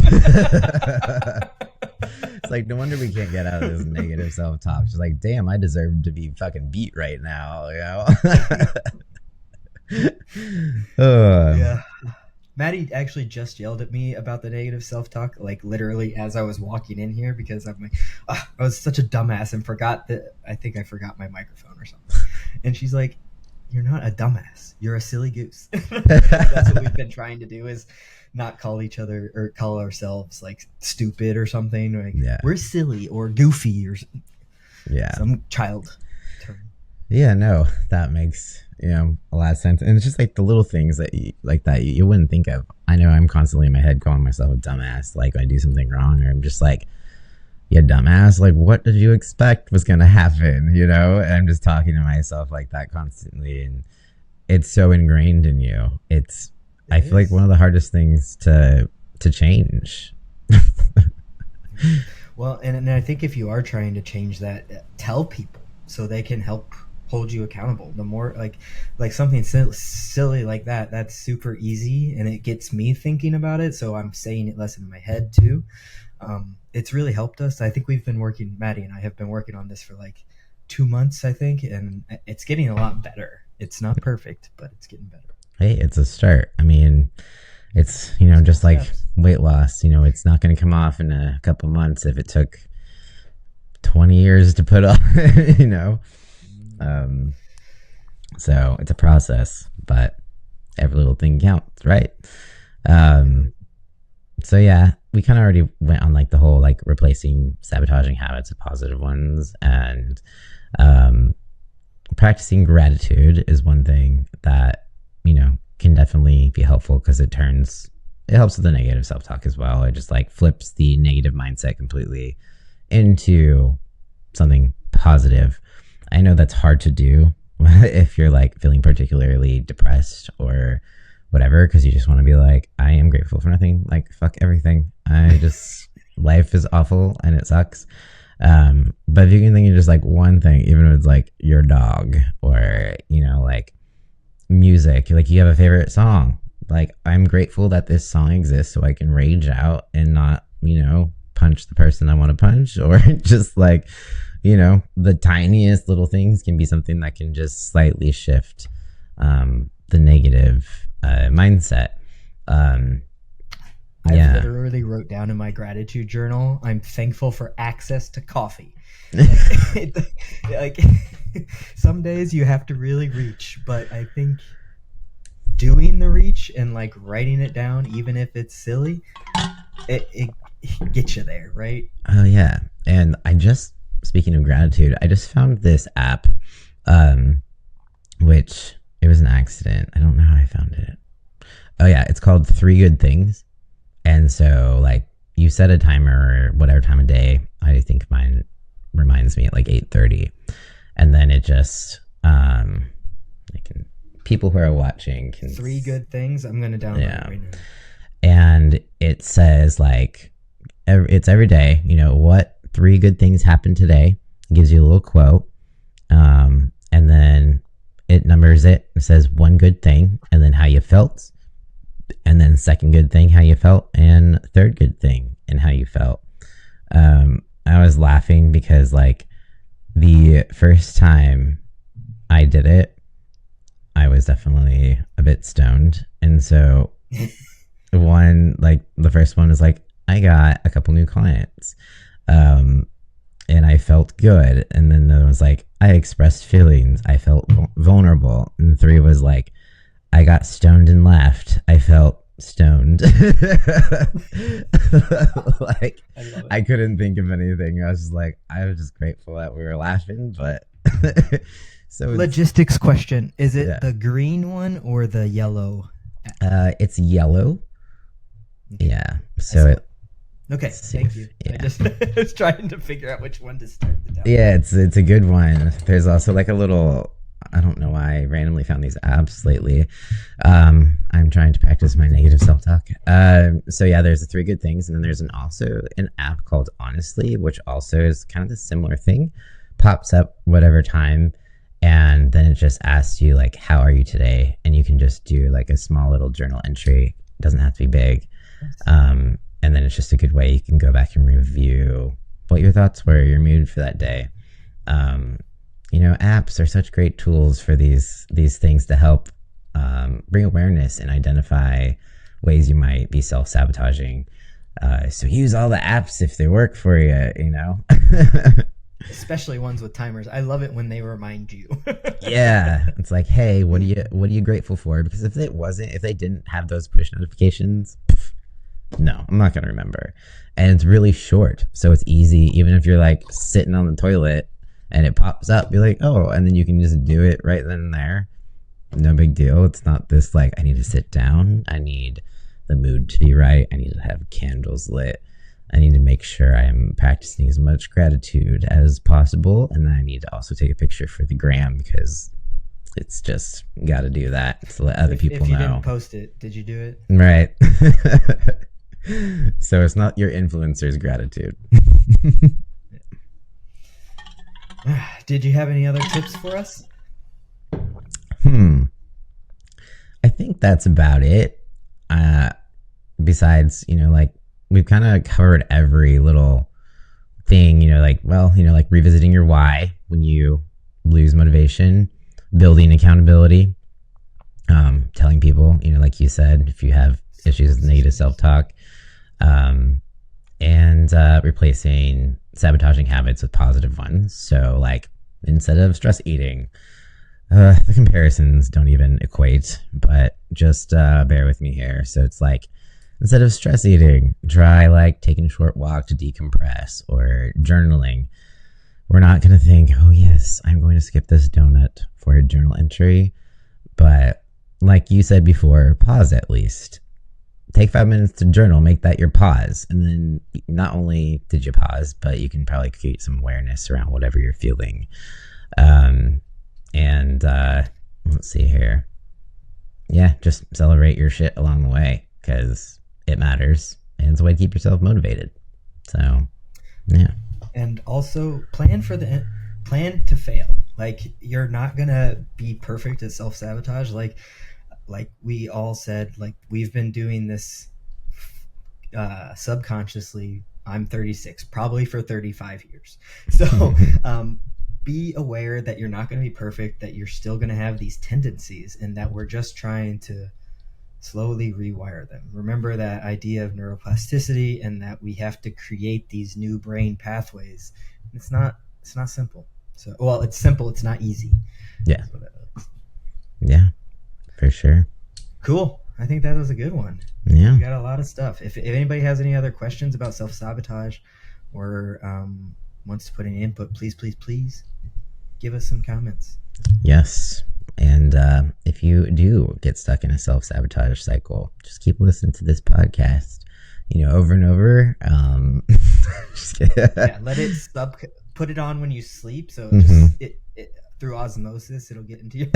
It's like, no wonder we can't get out of this negative self-talk. She's like, damn, I deserve to be fucking beat right now, you know? Yeah. Maddie actually just yelled at me about the negative self-talk, like literally as I was walking in here, because I'm like, I was such a dumbass and forgot that I think I forgot my microphone or something. And she's like, you're not a dumbass. You're a silly goose. That's what we've been trying to do, is not call each other or call ourselves like stupid or something. Like, Yeah. we're silly or goofy or some child term. Yeah, no, that makes, you know, a lot of sense. And it's just like the little things that you wouldn't think of. I know I'm constantly in my head calling myself a dumbass, like when I do something wrong, or I'm just like, yeah, dumbass, like what did you expect was going to happen, you know? And I'm just talking to myself like that constantly, and it's so ingrained in you. I feel like one of the hardest things to change. Well, and I think if you are trying to change that, tell people so they can help hold you accountable. The more like something silly like that, that's super easy, and it gets me thinking about it, so I'm saying it less in my head too. It's really helped us. I think Maddie and I have been working on this for like 2 months, I think, and it's getting a lot better. It's not perfect, but it's getting better. Hey, it's a start. I mean, it's, you know, just like weight loss, you know, it's not going to come off in a couple months if it took 20 years to put on, you know. So it's a process, but every little thing counts, right? So yeah, we kind of already went on like the whole like replacing sabotaging habits with positive ones, and practicing gratitude is one thing that, you know, can definitely be helpful, because it helps with the negative self-talk as well. It just like flips the negative mindset completely into something positive. I know that's hard to do if you're like feeling particularly depressed or whatever, because you just want to be like, I am grateful for nothing, like fuck everything, life is awful and it sucks. But if you can think of just like one thing, even if it's like your dog, or, you know, like music, like you have a favorite song, like I'm grateful that this song exists so I can rage out and not, you know, punch the person I want to punch, or just like, you know, the tiniest little things can be something that can just slightly shift the negative mindset. I literally wrote down in my gratitude journal, I'm thankful for access to coffee. Like some days you have to really reach, but I think doing the reach and like writing it down, even if it's silly, it gets you there, right? Oh yeah. And speaking of gratitude, I just found this app, which it was an accident. I don't know how I found it. Oh yeah, it's called 3 Good Things. And so like you set a timer or whatever time of day. I think mine reminds me at like 8:30. And then it just people who are watching can 3 Good Things. I'm gonna download it right now. And it says like it's every day, you know, what 3 good things happened today. It gives you a little quote. And then it numbers it. It says 1 good thing, and then how you felt. And then 2nd good thing, how you felt, and 3rd good thing and how you felt. I was laughing because like the first time I did it, I was definitely a bit stoned. And so the first one was like, I got a couple new clients. And I felt good. And then there was like, I expressed feelings. I felt vulnerable. And 3 was like, I got stoned and laughed. I felt stoned. Like, I couldn't think of anything. I was just grateful that we were laughing. But so logistics question: is it the green one or the yellow? It's yellow. Yeah. So okay, thank you. Yeah. I just was trying to figure out which one to start the down. Yeah, it's a good one. There's also like a little, I don't know why I randomly found these apps lately. I'm trying to practice my negative self-talk. So yeah, there's the 3 good things, and then there's also an app called Honestly, which also is kind of the similar thing. Pops up whatever time, and then it just asks you like, how are you today? And you can just do like a small little journal entry. It doesn't have to be big. And then it's just a good way you can go back and review what your thoughts were, your mood for that day. Um, apps are such great tools for these things to help bring awareness and identify ways you might be self-sabotaging. So use all the apps if they work for you. Especially ones with timers. I love it when they remind you. Yeah, it's like, hey, what are you grateful for? Because if they didn't have those push notifications, no, I'm not gonna remember. And it's really short, so it's easy. Even if you're like sitting on the toilet and it pops up, you're like, oh, and then you can just do it right then and there. No big deal. It's not this like I need to sit down. I need the mood to be right. I need to have candles lit. I need to make sure I'm practicing as much gratitude as possible. And then I need to also take a picture for the gram because it's just got to do that to let other people know. If you didn't post it, did you do it? Right. So it's not your influencer's gratitude. Did you have any other tips for us? I think that's about it. Besides, like we've kind of covered every little thing, like revisiting your why when you lose motivation, building accountability, telling people, like you said, if you have issues with negative self-talk, and replacing sabotaging habits with positive ones. So like instead of stress eating, the comparisons don't even equate, but just bear with me here. So it's like instead of stress eating, try like taking a short walk to decompress or journaling. We're not going to think, oh yes, I'm going to skip this donut for a journal entry. But like you said before, pause at least. Take 5 minutes to journal, make that your pause. And then not only did you pause, but you can probably create some awareness around whatever you're feeling. And let's see here. Yeah, just celebrate your shit along the way because it matters. And it's a way to keep yourself motivated. So, yeah. And also plan to fail. Like you're not going to be perfect at self-sabotage. Like we all said, like we've been doing this subconsciously. I'm 36, probably for 35 years. So be aware that you're not going to be perfect, that you're still going to have these tendencies, and that we're just trying to slowly rewire them. Remember that idea of neuroplasticity and that we have to create these new brain pathways. It's not simple. So, well, it's simple. It's not easy. Yeah. Yeah, for sure. Cool. I think that was a good one. Yeah. We got a lot of stuff. If anybody has any other questions about self-sabotage or wants to put any input, please give us some comments. Yes. And if you do get stuck in a self-sabotage cycle, just keep listening to this podcast, over and over. Yeah, let it put it on when you sleep. So just it through osmosis, it'll get into you.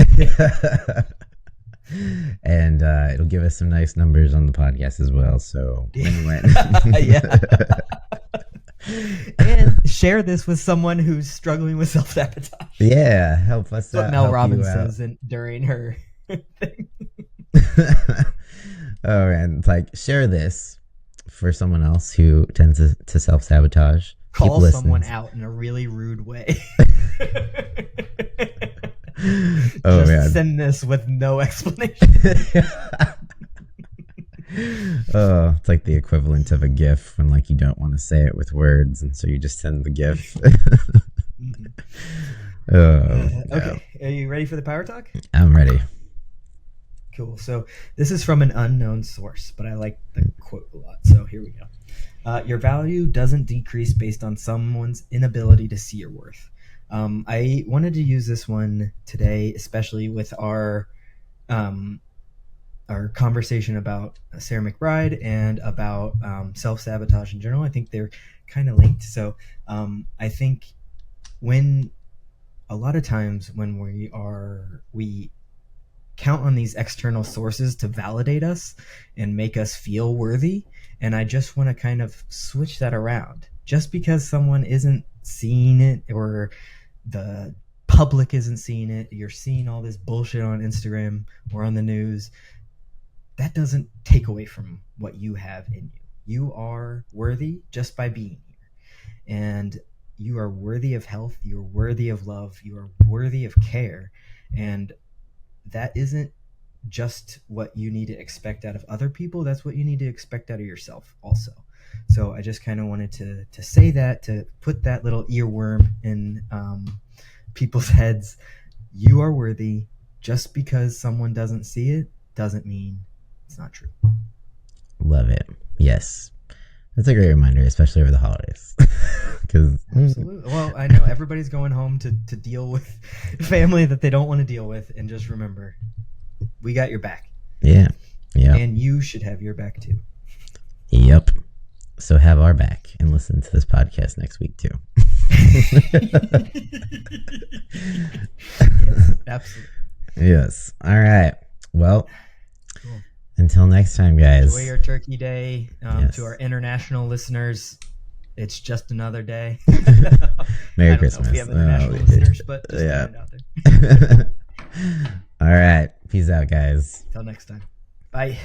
And it'll give us some nice numbers on the podcast as well. So anyway. Yeah. And share this with someone who's struggling with self-sabotage. Yeah, help us out. What Mel Robbins says during her thing. Oh, and it's like share this for someone else who tends to self-sabotage. Call someone out in a really rude way. Oh, just man. Send this with no explanation. Oh, it's like the equivalent of a GIF when like you don't want to say it with words, and so you just send the GIF. Okay, are you ready for the power talk? I'm ready. Cool. So this is from an unknown source, but I like the quote a lot. So here we go. Your value doesn't decrease based on someone's inability to see your worth. I wanted to use this one today, especially with our conversation about Sarah McBride and about self-sabotage in general. I think they're kind of linked. So I think when a lot of times when we count on these external sources to validate us and make us feel worthy, and I just want to kind of switch that around. Just because someone isn't seeing it or the public isn't seeing it, you're seeing all this bullshit on Instagram or on the news, that doesn't take away from what you have in you. You are worthy just by being here. and you are worthy of health, you're worthy of love, you are worthy of care. And that isn't just what you need to expect out of other people, that's what you need to expect out of yourself also. So I just kind of wanted to say that, to put that little earworm in people's heads. You are worthy. Just because someone doesn't see it doesn't mean it's not true. Love it. Yes. That's a great reminder, especially over the holidays. Absolutely. Well, I know everybody's going home to deal with family that they don't want to deal with. And just remember, we got your back. Yeah. Yeah. And you should have your back too. Yep. So have our back and listen to this podcast next week too. Yes, absolutely. Yes. All right. Well, cool. Until next time, guys. Enjoy your Turkey Day. Yes. To our international listeners, it's just another day. Merry Christmas. Know if we have international listeners, but just yeah. out there. All right. Peace out, guys. Till next time. Bye.